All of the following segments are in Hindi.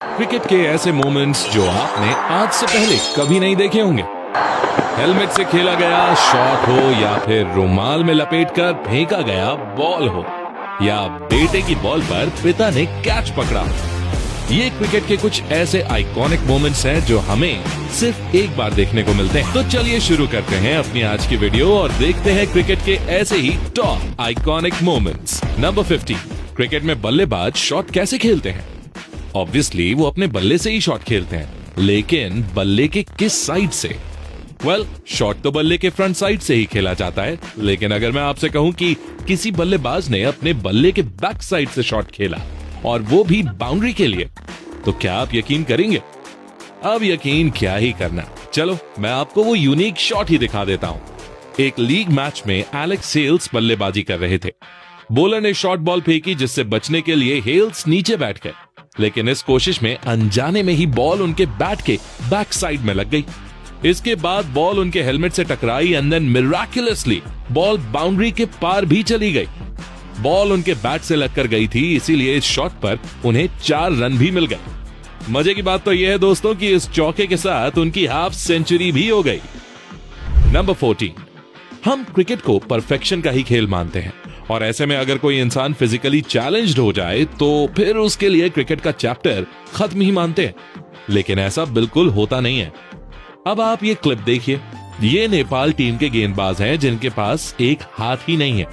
क्रिकेट के ऐसे मोमेंट्स जो आपने आज से पहले कभी नहीं देखे होंगे। हेलमेट से खेला गया शॉट हो या फिर रुमाल में लपेटकर फेंका गया बॉल हो या बेटे की बॉल पर पिता ने कैच पकड़ा हो। ये क्रिकेट के कुछ ऐसे आइकॉनिक मोमेंट्स हैं जो हमें सिर्फ एक बार देखने को मिलते हैं। तो चलिए शुरू करते हैं अपनी आज की वीडियो और देखते हैं क्रिकेट के ऐसे ही top iconic moments. Number 50, cricket में बल्लेबाज शॉट कैसे खेलते हैं। ऑब्वियसली वो अपने बल्ले से ही शॉट खेलते हैं, लेकिन बल्ले के किस साइड से? शॉट तो बल्ले के फ्रंट साइड से ही खेला जाता है, लेकिन अगर मैं आपसे कहूं कि किसी बल्लेबाज ने अपने बल्ले के बैक साइड से शॉट खेला और वो भी बाउंड्री के लिए, तो क्या आप यकीन करेंगे? अब यकीन क्या ही करना, चलो मैं आपको वो यूनिक शॉट ही दिखा देता हूं। एक लीग मैच में एलेक्स हेल्स बल्लेबाजी कर रहे थे। बॉलर ने शॉर्ट बॉल फेंकी जिससे बचने के लिए हेल्स नीचे बैठ गए, लेकिन इस कोशिश में अनजाने में ही बॉल उनके बैट के बैक साइड में लग गई। इसके बाद बॉल उनके हेलमेट से टकराई एंड देन मिराक्युलसली बॉल बाउंड्री के पार भी चली गई। बॉल उनके बैट से लगकर गई थी, इसीलिए इस शॉट पर उन्हें 4 रन भी मिल गए। मजे की बात तो यह है दोस्तों कि इस चौके के साथ उनकी हाफ सेंचुरी भी हो गई। नंबर 14, हम क्रिकेट को परफेक्शन का ही खेल मानते हैं और ऐसे में अगर कोई इंसान फिजिकली चैलेंज्ड हो जाए तो फिर उसके लिए क्रिकेट का चैप्टर खत्म ही मानते हैं, लेकिन ऐसा बिल्कुल होता नहीं है। अब आप ये क्लिप देखिए। ये नेपाल टीम के गेंदबाज हैं जिनके पास एक हाथ ही नहीं है।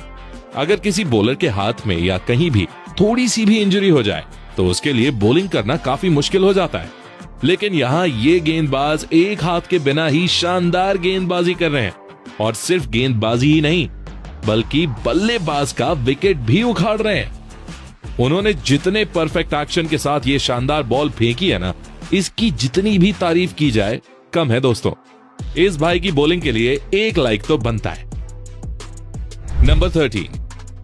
अगर किसी बॉलर के हाथ में या कहीं भी थोड़ी सी भी इंजरी हो जाए तो उसके लिए बॉलिंग करना काफी मुश्किल हो जाता है, लेकिन यहाँ ये गेंदबाज एक हाथ के बिना ही शानदार गेंदबाजी कर रहे हैं और सिर्फ गेंदबाजी ही नहीं बल्कि बल्लेबाज का विकेट भी उखाड़ रहे हैं। उन्होंने जितने परफेक्ट एक्शन के साथ ये शानदार बॉल फेंकी है ना, इसकी जितनी भी तारीफ की जाए कम है दोस्तों। इस भाई की बॉलिंग के लिए एक लाइक तो बनता है। नंबर 13,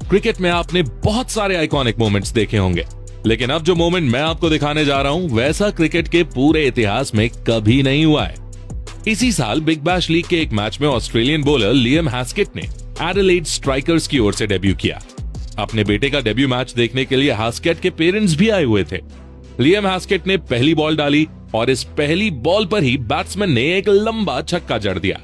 क्रिकेट में आपने बहुत सारे आइकॉनिक मोमेंट्स देखे होंगे, लेकिन अब जो मोमेंट मैं आपको दिखाने जा रहा हूं वैसा क्रिकेट के पूरे इतिहास में कभी नहीं हुआ है। इसी साल बिग बैश लीग के एक मैच में ऑस्ट्रेलियन बॉलर लियम हैस्केट ने एडिलेड स्ट्राइकर्स की ओर से डेब्यू किया। अपने बेटे का डेब्यू मैच देखने के लिए हैस्केट के पेरेंट्स भी आए हुए थे। लियम हैस्केट ने पहली बॉल डाली और इस पहली बॉल पर ही बैट्समैन ने एक लंबा छक्का जड़ दिया।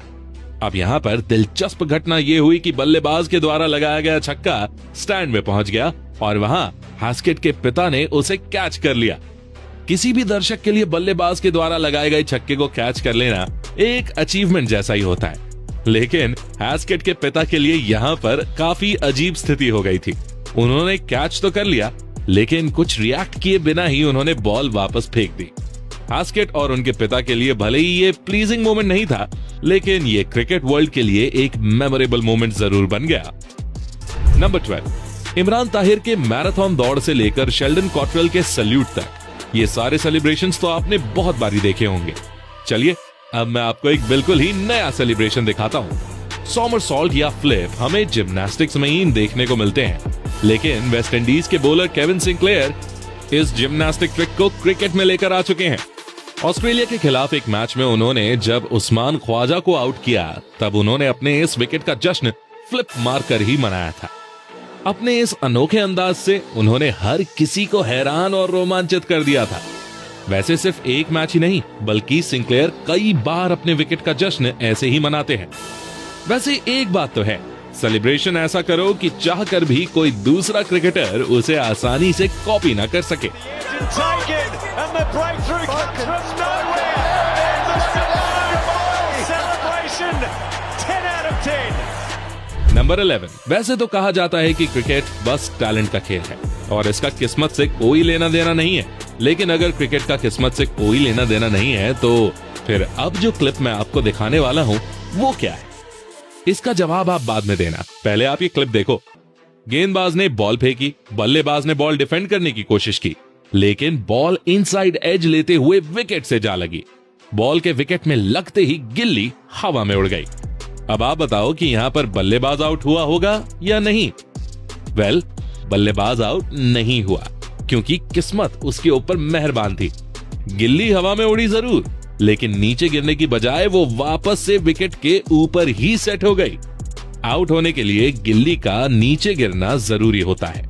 अब यहाँ पर दिलचस्प घटना यह हुई कि बल्लेबाज के द्वारा लगाया गया छक्का स्टैंड में पहुंच गया और वहां हैस्केट के पिता ने उसे कैच कर लिया। किसी भी दर्शक के लिए बल्लेबाज के द्वारा लगाए गए छक्के को कैच कर लेना एक अचीवमेंट जैसा ही होता है, लेकिन हैस्केट के पिता के लिए यहाँ पर काफी अजीब स्थिति हो गई थी। उन्होंने कैच तो कर लिया, लेकिन कुछ रिएक्ट किए बिना ही उन्होंने बॉल वापस फेंक दी। हैस्केट और उनके पिता के लिए भले ही ये प्लीजिंग मोमेंट नहीं था, लेकिन ये क्रिकेट वर्ल्ड के लिए एक मेमोरेबल मोमेंट जरूर बन गया। नंबर 12, इमरान ताहिर के मैराथन दौड़ से लेकर शेल्डन कॉटरेल के सैल्यूट तक, ये सारे सेलिब्रेशंस तो आपने बहुत बारी देखे होंगे। चलिए अब मैं आपको एक बिल्कुल ही नया सेलिब्रेशन दिखाता हूँ। सॉमरसॉल्ट या फ्लिप हमें जिम्नास्टिक्स में ही देखने को मिलते हैं, लेकिन वेस्ट इंडीज के बॉलर केविन सिंक्लेयर इस जिम्नास्टिक ट्रिक को क्रिकेट में लेकर आ चुके हैं। ऑस्ट्रेलिया के खिलाफ एक मैच में उन्होंने जब उस्मान ख्वाजा को आउट किया तब उन्होंने अपने इस विकेट का जश्न फ्लिप मारकर ही मनाया था। अपने इस अनोखे अंदाज से उन्होंने हर किसी को हैरान और रोमांचित कर दिया था। वैसे सिर्फ एक मैच ही नहीं बल्कि सिंक्लेयर कई बार अपने विकेट का जश्न ऐसे ही मनाते हैं। वैसे एक बात तो है, सेलिब्रेशन ऐसा करो कि चाहकर भी कोई दूसरा क्रिकेटर उसे आसानी से कॉपी ना कर सके। नंबर 11, वैसे तो कहा जाता है कि क्रिकेट बस टैलेंट का खेल है और इसका किस्मत से कोई लेना देना नहीं है, लेकिन अगर क्रिकेट का किस्मत से कोई लेना देना नहीं है तो फिर अब जो क्लिप मैं आपको दिखाने वाला हूं वो क्या है, इसका जवाब आप बाद में देना। पहले आप ये क्लिप देखो। गेंदबाज ने बॉल फेंकी, बल्लेबाज ने बॉल डिफेंड करने की कोशिश की, लेकिन बॉल इनसाइड एज लेते हुए विकेट से जा लगी। बॉल के विकेट में लगते ही गिल्ली हवा में उड़ गई। अब आप बताओ कि यहां पर बल्लेबाज आउट हुआ होगा या नहीं? बल्लेबाज आउट नहीं हुआ क्योंकि किस्मत उसके ऊपर मेहरबान थी। गिल्ली हवा में उड़ी जरूर, लेकिन नीचे गिरने की बजाय वो वापस से विकेट के ऊपर ही सेट हो गई। आउट होने के लिए गिल्ली का नीचे गिरना जरूरी होता है,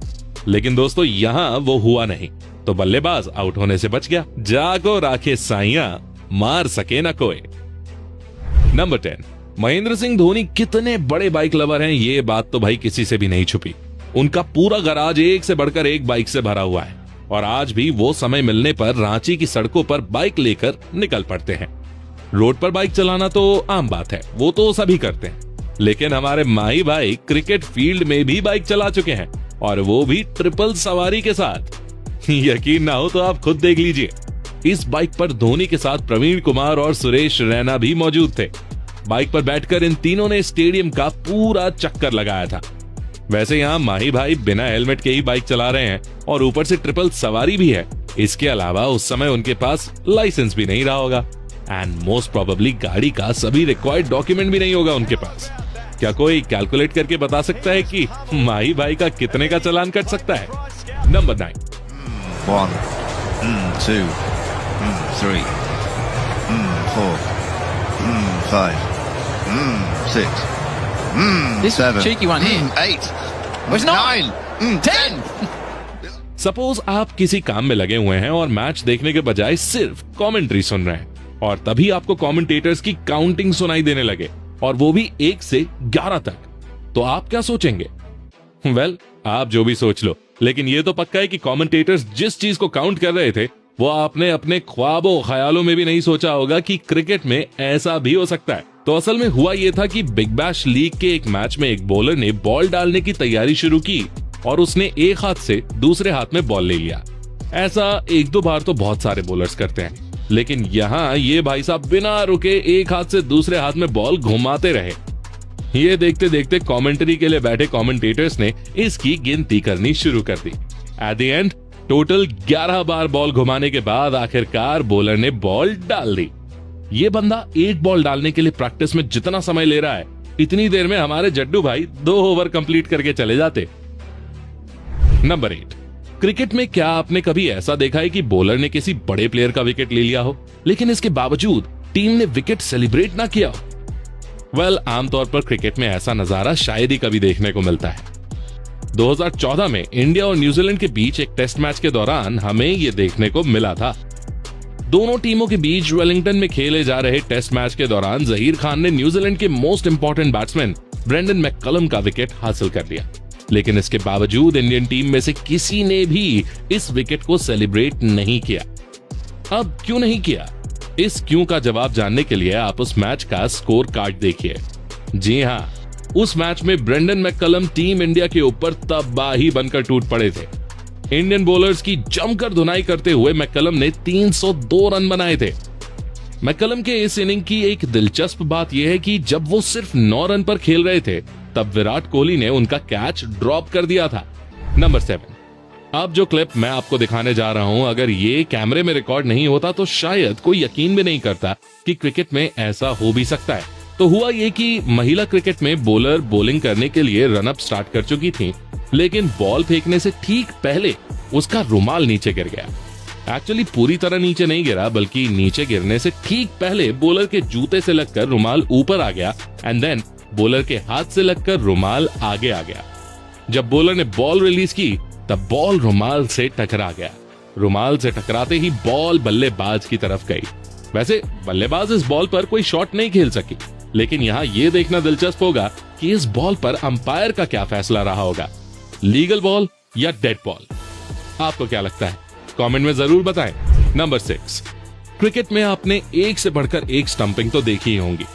लेकिन दोस्तों यहां वो हुआ नहीं। तो बल्लेबाज आउट होने से बच गया। जागो राखे साइया, मार सके ना कोई। नंबर 10, महेंद्र सिंह धोनी कितने बड़े बाइक लवर हैं, ये बात तो भाई किसी से भी नहीं छुपी। उनका पूरा गराज एक से बढ़कर एक बाइक से भरा हुआ है और आज भी वो समय मिलने पर रांची की सड़कों पर बाइक लेकर निकल पड़ते हैं। रोड पर बाइक चलाना तो आम बात है, वो तो सभी करते हैं, लेकिन हमारे माही भाई क्रिकेट फील्ड में भी बाइक चला चुके हैं और वो भी ट्रिपल सवारी के साथ। यकीन ना हो तो आप खुद देख लीजिए। इस बाइक पर धोनी के साथ प्रवीण कुमार और सुरेश रैना भी मौजूद थे। बाइक पर बैठकर इन तीनों ने स्टेडियम का पूरा चक्कर लगाया था। वैसे यहाँ माही भाई बिना हेलमेट के ही बाइक चला रहे हैं और ऊपर से ट्रिपल सवारी भी है। इसके अलावा उस समय उनके पास लाइसेंस भी नहीं रहा होगा एंड मोस्ट प्रोबेबली गाड़ी का सभी रिक्वायर्ड डॉक्यूमेंट भी नहीं होगा उनके पास। क्या कोई कैलकुलेट करके बता सकता है कि माही भाई का कितने का चालान कट सकता है? Number 9, 1, 2, 3, 4, 5, 6, This 7, cheeky one here. 8, Was 9, 10. Suppose आप किसी काम में लगे हुए हैं और मैच देखने के बजाय सिर्फ कमेंट्री सुन रहे हैं और तभी आपको कमेंटेटर्स की काउंटिंग सुनाई देने लगे और वो भी 1 से 11 तक, तो आप क्या सोचेंगे? वेल, आप जो भी सोच लो, लेकिन ये तो पक्का है कि कमेंटेटर्स जिस चीज को काउंट कर रहे थे वो आपने अपने ख्वाबों ख्यालों में भी नहीं सोचा होगा कि क्रिकेट में ऐसा भी हो सकता है। तो असल में हुआ ये था कि बिग बैश लीग के एक मैच में एक बॉलर ने बॉल डालने की तैयारी शुरू की और उसने एक हाथ से दूसरे हाथ में बॉल ले लिया। ऐसा 1-2 बार तो बहुत सारे बॉलर्स करते हैं, लेकिन यहाँ ये भाई साहब बिना रुके एक हाथ से दूसरे हाथ में बॉल घुमाते रहे। ये देखते देखते कमेंट्री के लिए बैठे कमेंटेटर्स ने इसकी गिनती करनी शुरू कर दी। एट द एंड टोटल 11 बार बॉल घुमाने के बाद आखिरकार बॉलर ने बॉल डाल दी। ये बंदा एक बॉल डालने के लिए प्रैक्टिस में जितना समय ले रहा है, इतनी देर में हमारे जड्डू भाई 2 ओवर कंप्लीट करके चले जाते। नंबर 8, क्रिकेट में क्या आपने कभी ऐसा देखा है कि बॉलर ने किसी बड़े प्लेयर का विकेट ले लिया हो लेकिन इसके बावजूद टीम ने विकेट सेलिब्रेट ना किया हो? वेल, आमतौर पर क्रिकेट में ऐसा नजारा शायद ही कभी देखने को मिलता है। 2014 में इंडिया और न्यूजीलैंड के बीच एक टेस्ट मैच के दौरान हमें यह देखने को मिला था। दोनों टीमों के बीच वेलिंगटन में खेले जा रहे टेस्ट मैच के दौरान जहीर खान ने न्यूजीलैंड के most important batsman Brendon McCullum का विकेट हासिल कर लिया, लेकिन इसके बावजूद इंडियन टीम में से किसी ने भी इस विकेट को सेलिब्रेट नहीं किया। अब क्यों नहीं किया? इस क्यों का जवाब जानने के लिए आप उस मैच का स्कोर कार्ड देखिए। जी हाँ, उस मैच में ब्रेंडन मैककलम टीम इंडिया के ऊपर तबाही बनकर टूट पड़े थे। इंडियन बॉलर्स की जमकर धुनाई करते हुए मैककलम ने 302 रन बनाए थे। मैककलम के इस इनिंग की एक दिलचस्प बात यह है कि जब वो सिर्फ 9 रन पर खेल रहे थे तब विराट कोहली ने उनका कैच ड्रॉप कर दिया था। नंबर 7, अब जो क्लिप मैं आपको दिखाने जा रहा हूं, अगर ये कैमरे में रिकॉर्ड नहीं होता तो शायद कोई यकीन भी नहीं करता कि क्रिकेट में ऐसा हो भी सकता है। तो हुआ ये कि महिला क्रिकेट में बॉलर बॉलिंग करने के लिए रन अप स्टार्ट कर चुकी थी, लेकिन बॉल फेंकने से ठीक पहले उसका रुमाल नीचे गिर गया। एक्चुअली पूरी तरह नीचे नहीं गिरा, बल्कि नीचे गिरने से ठीक पहले बॉलर के जूते से लगकर रुमाल ऊपर आ गया एंड देन बॉलर के हाथ से लगकर रुमाल आगे आ गया। जब बॉलर ने बॉल रिलीज की तब बॉल रुमाल से टकरा गया। रुमाल से टकराते ही बॉल बल्लेबाज की तरफ गई। वैसे बल्लेबाज इस बॉल पर कोई शॉट नहीं खेल सकी, लेकिन यहाँ ये देखना दिलचस्प होगा कि इस बॉल पर अंपायर का क्या फैसला रहा होगा, लीगल बॉल या डेड बॉल। आपको क्या लगता है? कमेंट में जरूर बताएं। नंबर 6, क्रिकेट में आपने एक से बढ़कर एक स्टंपिंग तो देखी ही होंगी।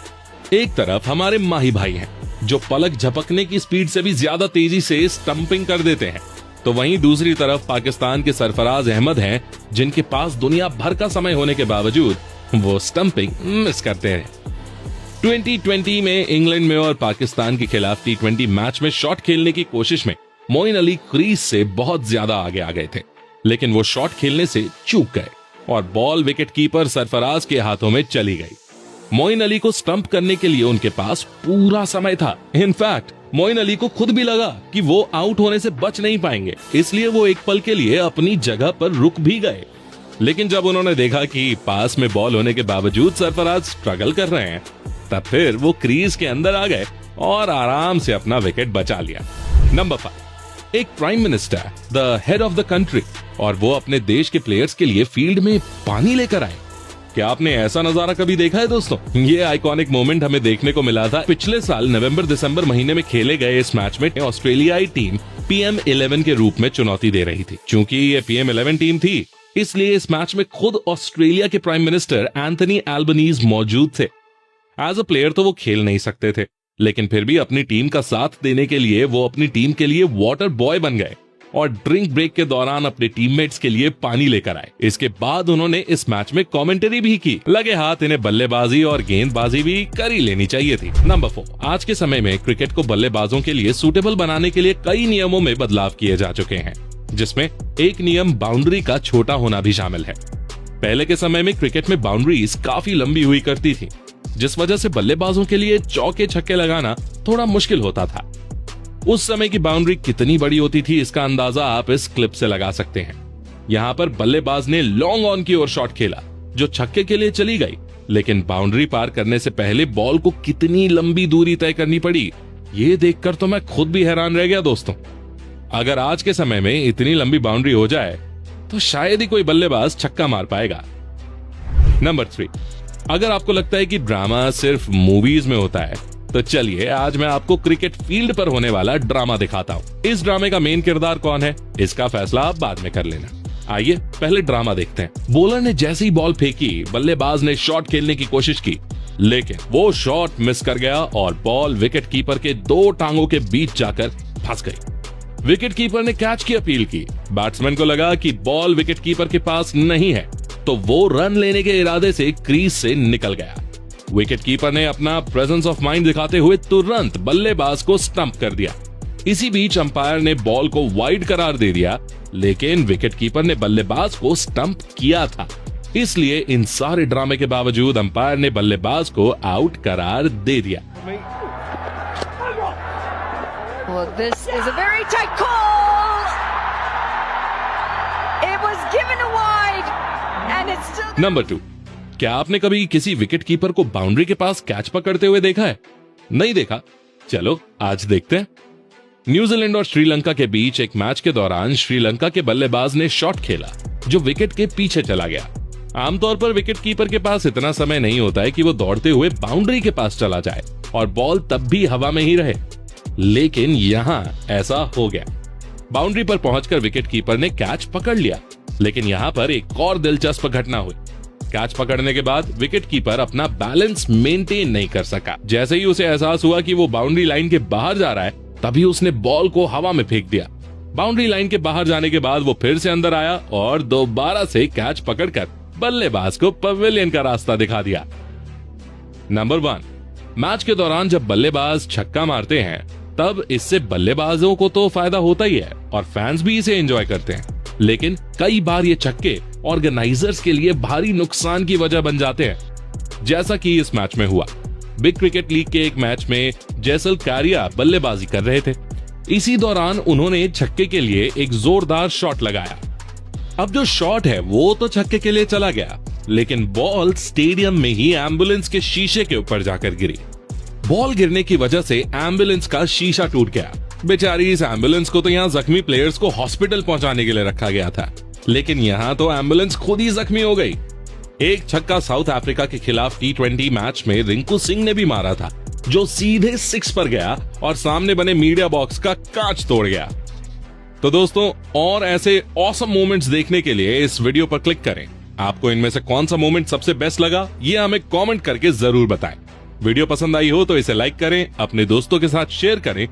एक तरफ हमारे माही भाई हैं जो पलक झपकने की स्पीड से भी ज्यादा तेजी से स्टंपिंग कर देते हैं, तो वहीं दूसरी तरफ पाकिस्तान के सरफराज अहमद हैं जिनके पास दुनिया भर का समय होने के बावजूद वो स्टंपिंग मिस करते हैं। 2020 में इंग्लैंड में और पाकिस्तान के खिलाफ T20 मैच में शॉट खेलने की कोशिश में मोइन अली क्रीज से बहुत ज्यादा आगे आ गए थे, लेकिन वो शॉट खेलने से चूक गए और बॉल विकेट कीपर सरफराज के हाथों में चली गई। मोइन अली को स्टंप करने के लिए उनके पास पूरा समय था। इनफैक्ट मोइन अली को खुद भी लगा कि वो आउट होने से बच नहीं पाएंगे, इसलिए वो एक पल के लिए अपनी जगह पर रुक भी गए। लेकिन जब उन्होंने देखा कि पास में बॉल होने के बावजूद सरफराज स्ट्रगल कर रहे हैं, तब फिर वो क्रीज के अंदर आ गए और आराम से अपना विकेट बचा लिया। नंबर 5, एक prime minister, the head of the country, और वो अपने देश के प्लेयर्स के लिए फील्ड में पानी लेकर आए। क्या आपने ऐसा नजारा कभी देखा है दोस्तों? ये आइकॉनिक मोमेंट हमें देखने को मिला था पिछले साल नवंबर दिसंबर महीने में खेले गए इस मैच में ऑस्ट्रेलियाई टीम PM11 के रूप में चुनौती दे रही थी। क्योंकि ये PM11 टीम थी, इसलिए इस मैच में खुद ऑस्ट्रेलिया के प्राइम मिनिस्टर एंथनी एल्बनीज मौजूद थे। एज अ प्लेयर तो वो खेल नहीं सकते थे, लेकिन फिर भी अपनी टीम का साथ देने के लिए वो अपनी टीम के लिए वाटर बॉय बन गए और ड्रिंक ब्रेक के दौरान अपने टीममेट्स के लिए पानी लेकर आए। इसके बाद उन्होंने इस मैच में कमेंट्री भी की। लगे हाथ इन्हें बल्लेबाजी और गेंदबाजी भी कर ही लेनी चाहिए थी। नंबर 4, आज के समय में क्रिकेट को बल्लेबाजों के लिए सूटेबल बनाने के लिए कई नियमों में बदलाव किए जा चुके हैं, जिसमें एक नियम बाउंड्री का छोटा होना भी शामिल है। पहले के समय में क्रिकेट में बाउंड्रीज काफी लंबी हुई करती थी, जिस वजह से बल्लेबाजों के लिए चौके छक्के लगाना थोड़ा मुश्किल होता था। उस समय की बाउंड्री कितनी बड़ी होती थी, इसका अंदाजा आप इस क्लिप से लगा सकते हैं। यहाँ पर बल्लेबाज ने लॉन्ग ऑन की ओर शॉट खेला, जो छक्के के लिए चली गई, लेकिन बाउंड्री पार करने से पहले बॉल को कितनी लंबी दूरी तय करनी पड़ी, ये देखकर तो मैं खुद भी हैरान रह गया दोस्तों। अगर आज के समय में इतनी लंबी बाउंड्री हो जाए तो शायद ही कोई बल्लेबाज छक्का मार पाएगा। नंबर 3, अगर आपको लगता है कि ड्रामा सिर्फ मूवीज में होता है, तो चलिए आज मैं आपको क्रिकेट फील्ड पर होने वाला ड्रामा दिखाता हूँ। इस ड्रामे का मेन किरदार कौन है, इसका फैसला आप बाद में कर लेना। आइए पहले ड्रामा देखते हैं। बॉलर ने जैसे ही बॉल फेंकी, बल्लेबाज ने शॉट खेलने की कोशिश की, लेकिन वो शॉट मिस कर गया और बॉल विकेट कीपर के 2 टांगों के बीच जाकर फंस गई। विकेट कीपर ने कैच की अपील की। बैट्समैन को लगा कि बॉल विकेट कीपर के पास नहीं है, तो वो रन लेने के इरादे से क्रीज से निकल गया। विकेट कीपर ने अपना प्रेजेंस ऑफ माइंड दिखाते हुए तुरंत बल्लेबाज को स्टंप कर दिया। इसी बीच अंपायर ने बॉल को वाइड करार दे दिया, लेकिन विकेट कीपर ने बल्लेबाज को स्टंप किया था। इसलिए इन सारे ड्रामे के बावजूद अंपायर ने बल्लेबाज को आउट करार दे दिया। Well, this is a very tight call. It was given wide, and it's still. Number 2, क्या आपने कभी किसी विकेट कीपर को बाउंड्री के पास कैच पकड़ते हुए देखा है? नहीं देखा? चलो आज देखते हैं। न्यूजीलैंड और श्रीलंका के बीच एक मैच के दौरान श्रीलंका के बल्लेबाज ने शॉट खेला, जो विकेट के पीछे चला गया। आमतौर पर विकेट कीपर के पास इतना समय नहीं होता है कि वो दौड़ते हुए बाउंड्री के पास चला जाए और बॉल तब भी हवा में ही रहे, लेकिन यहां ऐसा हो गया। बाउंड्री पर पहुंचकर विकेट कीपर ने कैच पकड़ लिया, लेकिन यहां पर एक और दिलचस्प घटना हुई। कैच पकड़ने के बाद विकेट कीपर अपना बैलेंस मेंटेन नहीं कर सका। जैसे ही उसे एहसास हुआ कि वो बाउंड्री लाइन के बाहर जा रहा है, तभी उसने बॉल को हवा में फेंक दिया। बाउंड्री लाइन के बाहर जाने के बाद वो फिर से अंदर आया और दोबारा से कैच पकड़कर बल्लेबाज को पवेलियन का रास्ता दिखा दिया। नंबर 1, मैच के दौरान जब बल्लेबाज छक्का मारते हैं, तब इससे बल्लेबाजों को तो फायदा होता ही है और फैंस भी इसे एंजॉय करते हैं, लेकिन कई बार ये छक्के ऑर्गेनाइजर्स के लिए भारी नुकसान की वजह बन जाते हैं, जैसा कि इस मैच में हुआ। बिग क्रिकेट लीग के एक मैच में जैसलकारिया बल्लेबाजी कर रहे थे। इसी दौरान उन्होंने छक्के के लिए एक जोरदार शॉट लगाया। अब जो शॉट है वो तो छक्के के लिए चला गया, लेकिन बॉल स्टेडियम में ही एम्बुलेंस के शीशे के ऊपर जाकर गिरी। बॉल गिरने की वजह से एम्बुलेंस का शीशा टूट गया। बेचारी इस एम्बुलेंस को तो यहाँ जख्मी प्लेयर्स को हॉस्पिटल पहुंचाने के लिए रखा गया था, लेकिन यहाँ तो एम्बुलेंस खुद ही जख्मी हो गई। एक छक्का साउथ अफ्रीका के खिलाफ T20 मैच में रिंकू सिंह ने भी मारा था, जो सीधे 6 पर गया और सामने बने मीडिया बॉक्स का कांच तोड़ गया। तो दोस्तों, और ऐसे ऑसम मोमेंट्स देखने के लिए इस वीडियो पर क्लिक करें। आपको इनमें से कौन सा मोमेंट सबसे बेस्ट लगा, ये हमें कमेंट करके जरूर बताएं। वीडियो पसंद आई हो तो इसे लाइक करें, अपने दोस्तों के साथ शेयर करें